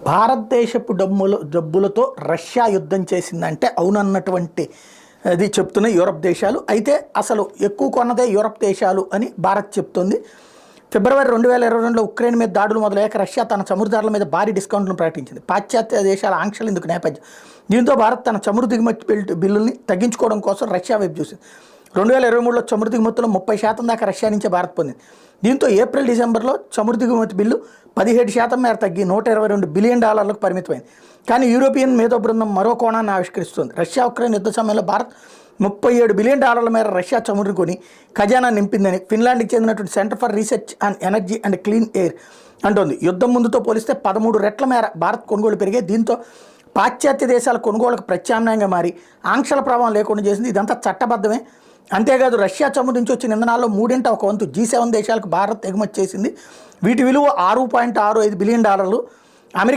భారతదేశపు డబ్బులతో రష్యా యుద్ధం చేసిందంటే అవునన్నటువంటి అది చెప్తున్న యూరప్ దేశాలు. అయితే అసలు ఎక్కువ కొన్నదే యూరప్ దేశాలు అని భారత్ చెప్తుంది. ఫిబ్రవరి 2022లో ఉక్రెయిన్ మీద దాడులు మొదలయ్యాక రష్యా తన చమురుదారుల మీద భారీ డిస్కౌంట్లను ప్రకటించింది. పాశ్చాత్య దేశాల ఆంక్షలు ఇందుకు నేపథ్యం. దీంతో భారత్ తన చమురు దిగుమతి బిల్లుల్ని తగ్గించుకోవడం కోసం రష్యా వైపు చూసింది. 2023లో చమురు దిగుమతుల్లో 30% దాకా రష్యా నుంచే భారత్ పొందింది. దీంతో ఏప్రిల్ డిసెంబర్లో చమురు దిగుమతి బిల్లు 17% మేర తగ్గి $122 బిలియన్ పరిమితమైంది. కానీ యూరోపియన్ మేధో బృందం మరో కోణాన్ని ఆవిష్కరిస్తుంది. రష్యా ఉక్రెయిన్ యుద్ధ సమయంలో భారత్ $37 బిలియన్ మేర రష్యా చమురుని కొని ఖజానా నింపిందని ఫిన్లాండ్కి చెందినటువంటి centre for research on energy and clean air అంటోంది. యుద్ధం ముందుతో పోలిస్తే 13 రెట్ల మేర భారత్ కొనుగోలు పెరిగాయి. దీంతో పాశ్చాత్య దేశాల కొనుగోలుకు ప్రత్యామ్నాయంగా మారి ఆంక్షల ప్రభావం లేకుండా చేసింది. ఇదంతా చట్టబద్ధమే. అంతేకాదు రష్యా చమురు నుంచి వచ్చిన ఇంధనాల్లో 1/3 G7 దేశాలకు భారత్ ఎగుమతి చేసింది. వీటి విలువ $6.65 బిలియన్. అమెరికా